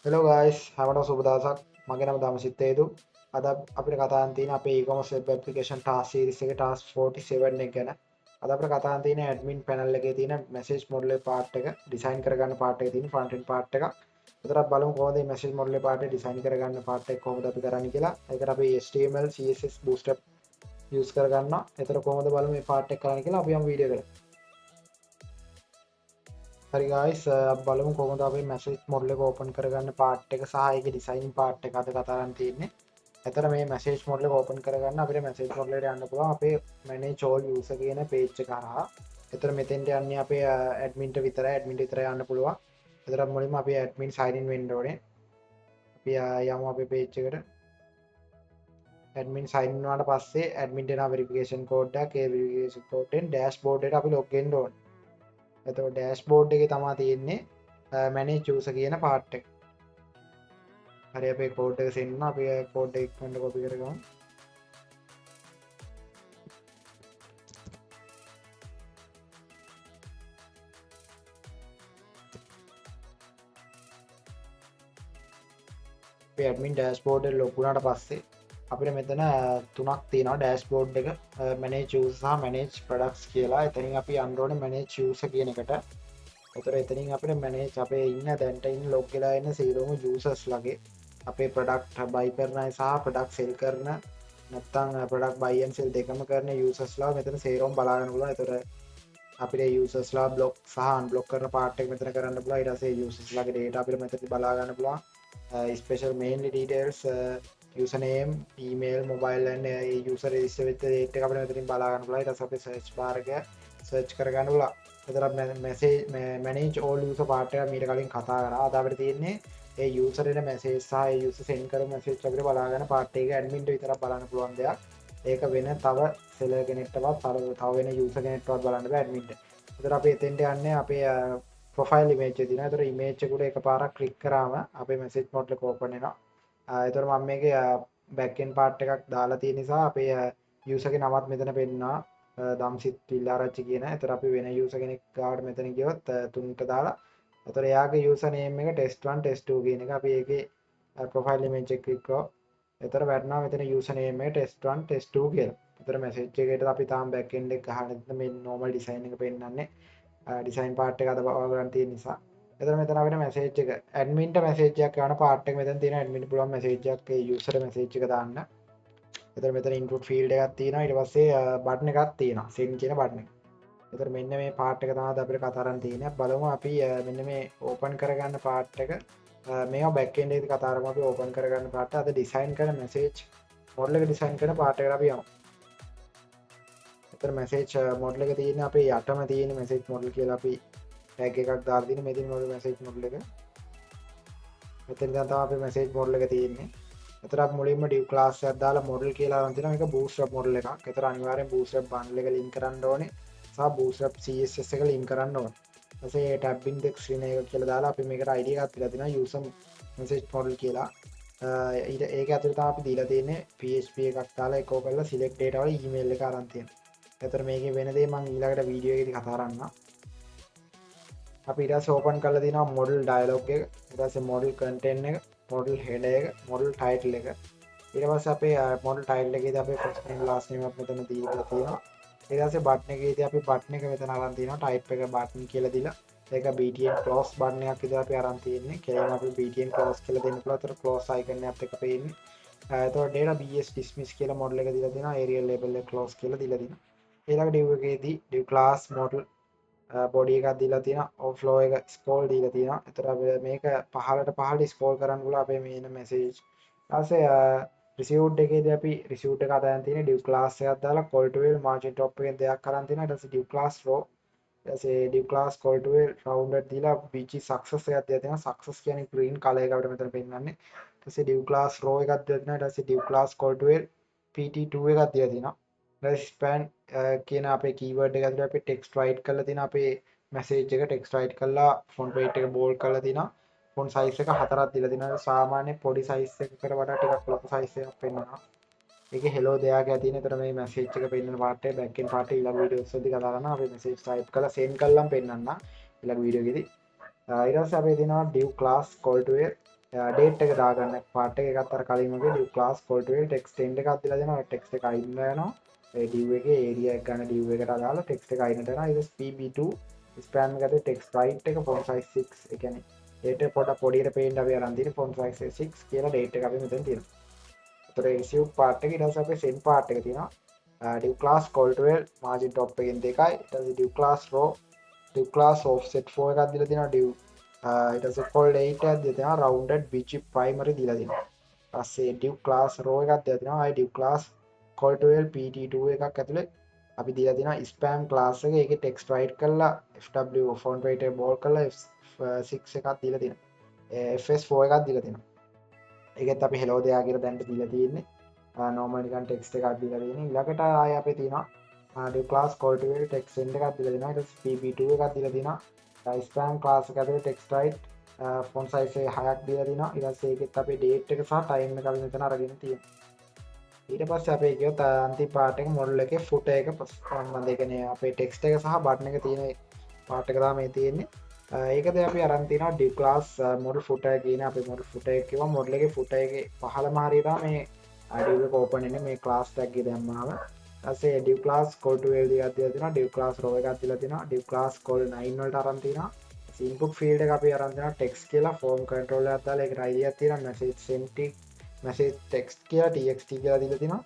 Hello guys, හැමෝටම සුබ දවසක්. මගේ නම දමසිත්තේදු. අද අපිට කතා කරන්න තියෙන අපේ e-commerce web application task series එකේ task 47 එක ගැන. අද අපිට කතා කරන්න තියෙන admin panel එකේ තියෙන message model part එක design කරගන්න part එකේ තියෙන front end part එක. ඒතරත් බලමු කොහොමද මේ message model part එක design කරගන්න part එක කොහොමද අපි කරන්නේ කියලා. ඒකට අපි HTML CSS bootstrap use කරගන්නවා. ඒතර කොහොමද බලමු මේ part එක කරන්න කියලා අපි යමු වීඩියෝ එකට. හරි guys අපි බලමු කොහොමද අපි message model එක open කරගන්න part එක සහ ඒකේ design part එක අද කතා කරන්න තියෙන්නේ. එතන මේ message model එක open කරගන්න අපිට message model එකට යන්න පුළුවන් අපේ manage all user කියන page එක හරහා. එතන මෙතෙන්ට යන්නේ අපේ admin ට විතරයි යන්න පුළුවන්. එතන මුලින්ම අපි admin sign in වෙන්න ඕනේ. අපි යමු අපේ page එකට. admin sign in වුණාට පස්සේ admin දෙනා verification code එකක් ඒ verification code එකෙන් dashboard එකට අපි log වෙන්න ඕනේ. එතකොට ඩෑෂ්බෝඩ් එකේ තමයි තියෙන්නේ manage user කියන part එක. හරි අපේ කෝඩ් එක සෙන්ඩ් කරනවා. අපි කෝඩ් එක ඉක්මනට කොපි කරගමු. අපේ admin dashboard එක log වුණාට පස්සේ අපිට මෙතන තුනක් තියෙනවා dashboard එක manage user සහ manage products කියලා. එතනින් අපි යන්න ඕනේ manage user කියන එකට. එතකොට එතනින් අපිට manage අපේ ඉන්න දැන්ට ඉන්න log වෙලා ඉන්න සියලුම users ලගේ අපේ product buy කරන අය සහ product sell කරන නැත්නම් product buy and sell දෙකම කරන users ලා මෙතන සේරම බලා ගන්න පුළුවන්. එතකොට අපිට users ලා block සහ unblock කරන part එක මෙතන කරන්න පුළුවන්. ඊට පස්සේ users ලාගේ data අපිට මෙතන බලා ගන්න පුළුවන්. Special mainly details username email mobile and user register වෙච්ච date එක අපිට මෙතනින් බලා ගන්න පුළුවන්. ඊට පස්සේ අපේ search bar එක search කර ගන්න පුළුවන්. එතන message manage all user part එක මීට කලින් කතා කරා. අද අපිට තියෙන්නේ ඒ user එන message සහ ඒ user send කරන message අපිට බලා ගන්න part එක admin ට විතරක් බලන්න පුළුවන් දෙයක්. ඒක වෙන තව seller කෙනෙක්ටවත් තව වෙන user කෙනෙක්ටවත් බලන්න බෑ admin ට. එතන අපි එතෙන්ට යන්නේ අපේ profile image එක දිනවා. එතන image එකට එකපාරක් click කරාම අපේ message model එක open වෙනවා. එතන මම මේකේ back end part එකක් දාලා තියෙන නිසා අපේ user ගේ නමත් මෙතන පෙන්නනවා. දම්සිත් පිල්ලාරච්චි කියන. එතන අපි වෙන user කෙනෙක් ගාවට මෙතන ගියොත් තුනට දාලා එතකොට එයාගේ user name එක test1 test2 කියන එක අපි ඒකේ profile image එක click කරා. එතකොට වැටෙනවා මෙතන user name එක test1 test2 කියලා. එතකොට message එකේට අපි තාම back end එක ගහලා නැත්නම් මේ normal design එක පෙන්නන්නේ. design part එක අද බව ගන්න තියෙන නිසා. එතකොට මෙතන අපිට message එක admin ට message එකක් යවන part එක මෙතන තියෙන admin පුළුවන් message එකක් ඒ user message එක දාන්න. එතකොට මෙතන input field එකක් තියෙනවා. ඊට පස්සේ button එකක් තියෙනවා. send කියන button එක. එතකොට මෙන්න මේ part එක තමයි අපිට කතා කරන්න තියෙන්නේ. බලමු අපි මෙන්න මේ open කරගන්න part එක මේවා back end එකේදී කතා කරමු. අපි open කරගන්න part අද design කරන message model එක design කරන part එකට අපි යමු. එතකොට message model එක තියෙන්නේ අපේ යටම තියෙන message model කියලා අපි tag එකක් දාලා තියෙන මේ තියෙන message model එක. මෙතන තමයි අපේ message model එක තියෙන්නේ. එතකොට අපි මුලින්ම div class එකක් දාලා model කියලා අරන් තිනවා. මේක bootstrap model එකක්. ඒතර අනිවාර්යෙන් bootstrap bundle එක link කරන්න ඕනේ. සහ bootstrap CSS එක link කරන්න ඕනේ. ඊපස්සේ tab index string එක කියලා දාලා අපි මේකට ID එකක් දීලා තිනවා user message model කියලා. ඒක ඇතුළේ තමයි අපි දීලා තියෙන්නේ PHP එකක් දාලා echo කරලා select data වල email එක අරන් තියෙනවා. ඒතර මේකේ වෙන දේ මම ඊළඟට වීඩියෝ එකේදී කතා කරන්නම්. අපි ඊට පස්සේ open කරලා දිනවා model dialog එක. ඊට පස්සේ model content එක, model header එක, model title එක. ඊට පස්සේ අපේ model title එකේදී අපේ first name last name එක මෙතන දීලා තියෙනවා. ඊට පස්සේ button එකේදී අපි button එක මෙතන අරන් තියෙනවා type එක button කියලා දීලා. ඒක BTN close button එකක් විතර අපි අරන් තියෙන්නේ. කෙලින්ම අපි BTN close කියලා දෙන්න පුළුවන්. ඒතර close icon එකත් එක්ක පේන්නේ. එතකොට data BS dismiss කියලා model එක දීලා දෙනවා. Arial label එක close කියලා දීලා දෙනවා. ඊළඟ div එකේදී div class model body එකක් දීලා තියෙනවා. overflow එක scroll දීලා තියෙනවා. ඒතර මේක පහළට scroll කරන්න පුළුවන් අපේ මේන message. ඊපස්සේ received එකේදී අපි received එක අදායන් තියෙන div class එකක් දාලා call to wheel margin top එකෙන් දෙයක් කරන් තියෙනවා. ඊට පස්සේ div class row ඊට පස්සේ div class call to wheel rounded දීලා bg success එකක් දීලා තියෙනවා. success කියන්නේ green color එක අපිට මෙතන පෙන්නන්නේ. ඊට පස්සේ div class row එකක් දීලා තියෙනවා. ඊට පස්සේ div class call to wheel pt2 එකක් දීලා තියෙනවා. span කියන අපේ keyword එක ඇතුලේ අපි text write කරලා තියෙන අපේ message එක text write කරලා font weight එක bold කරලා තිනවා. font size එක 4ක් දීලා තිනවා. සාමාන්‍ය පොඩි size එකකට වඩා ටිකක් ලොකු size එකක් පෙන්වනවා. ඒකේ hello දෙයක් ඇතිනේ. ඒතර මේ message එක පෙන්වන part එක back end part එක ඊළඟ videos වලදී කතා කරනවා. අපි message type කරලා send කළාම පෙන්වන්න ඊළඟ video එකේදී. ඊට පස්සේ අපි දෙනවා div class call to wheel date එක දාගන්න පාට එකත් අර කලින් වගේ div class cultivate text end එකක් දීලා දෙනවා text එක අයින් වෙනවා ඒ div එකේ area එක ගන්න div එකට අදාළ text එක අයින් වෙනවා ඊට pb2 span එකේ text right එක font size 6 ඒ කියන්නේ date පොඩියට පේන්න අපි අරන් තියෙන font size 6 කියලා date එක අපි මෙතන තියෙනවා. ඒතර receive part එක ඊට පස්සේ අපේ send part එක තියෙනවා div class cultivate margin top එකෙන් 2යි ඊට පස්සේ div class row div class offset 4 එකක් දීලා තියෙනවා div ඊට පස්සේ fold 8 එකක් දීලා තියෙනවා rounded bg primary දීලා තියෙනවා. පස්සේ div class row එකක් දීලා තියෙනවා ආයි div class cultivate pt2 එකක් ඇතුලේ අපි දීලා තියෙනවා spam class එක ඒකේ text write කරලා fw font weight එක bold කරලා f6 එකක් දීලා තියෙනවා fs4 එකක් දීලා තියෙනවා ඒකත් අපි hello දෙයා කියලා දැන් දීලා තියෙන්නේ normal නිකන් text එකක් දීලා තියෙන්නේ ඊළඟට ආය අපේ තියෙනවා div class cultivate text end එකක් දීලා තියෙනවා ඊට පස්සේ pp2 එකක් දීලා තියෙනවා spam class එක ඇතුලේ text write font size එක 6ක් දීලා තියෙනවා ඊට පස්සේ ඒකෙත් අපේ date එක සහ time එක අපි මෙතන අරගෙන තියෙනවා ඊට පස්සේ අපේ කියොත් අන්තිම part එක model එකේ footer එක සම්බන්ධ ඒ කියන්නේ අපේ text එක සහ button එක තියෙන part එක තමයි මේ තියෙන්නේ ඒකද අපි අරන් තියෙනවා div class model footer කියන අපේ model footer එක කිව්වා model එකේ footer එකේ පහළම හරිය තමයි මේ div එක open වෙන්නේ මේ class tag එක දැම්මාම ඊපස්සේ div class call to එකක් දීලා තියෙනවා div class row එකක් දීලා තියෙනවා div class call 9 වලට අරන් තියෙනවා input field එක අපි අරන් තියෙනවා text කියලා form control එකක් දාලා ඒකට ID එකක් තියෙනවා message sent message text කියලා txt කියලා දීලා තියෙනවා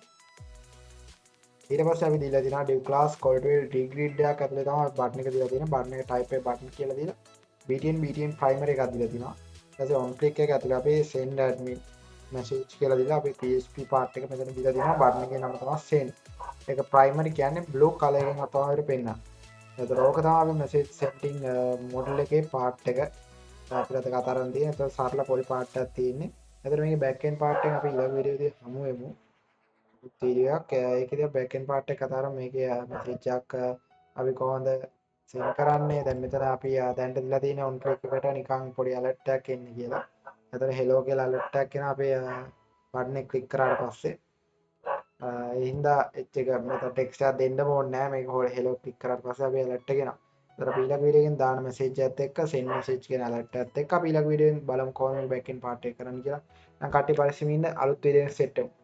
ඊට පස්සේ අපි දීලා තියෙනවා div class call to regrid එකක් ඇතුලේ තමයි button එක දීලා තියෙනවා button එක type එක button කියලා දීලා btn primary එකක් දීලා තිනවා ඊට පස්සේ on click එක ඇතුලේ අපි send admin message කියලා දීලා අපි php part එක මෙතන දීලා තිනවා button එකේ නම තමයි send ඒක primary කියන්නේ blue color එකෙන් අපහාර පෙන්නන. ඒතර ඕක තමයි අපි message setting model එකේ part එක අපිට කතා කරන් තියෙන. ඒතර සරල පොඩි part එකක් තියෙන්නේ. ඒතර මේකේ back end part එක අපි ඊළඟ වීඩියෝ එකේ හමු වෙමු. වීඩියෝ එකක් ඒකේ back end part එක කතා කරමු මේකේ message එකක් අපි කොහොමද සෙන් කරන්නේ දැන් මෙතන අපි දැන්ට දීලා තියෙන on click එකට නිකන් පොඩි alert එකක් එන්නේ කියලා. එතන hello කියලා alert එකක් එනවා අපේ button එක click කරාට පස්සේ. ඒ හින්දා එක මෙතන text එකක් දෙන්න ඕනේ නැහැ මේක hello click කරාට පස්සේ අපි alert එක එනවා. ඒතර අපි ඊළඟ වීඩියෝ එකෙන් දාන message එකත් එක්ක send message කියන alert එකත් එක්ක අපි ඊළඟ වීඩියෝ එකෙන් බලමු කොහොමද back end part එක කරන්න කියලා. දැන් කට්ටිය පරිස්සමින් ඉන්න අලුත් වීඩියෝ එකක් set වෙමු.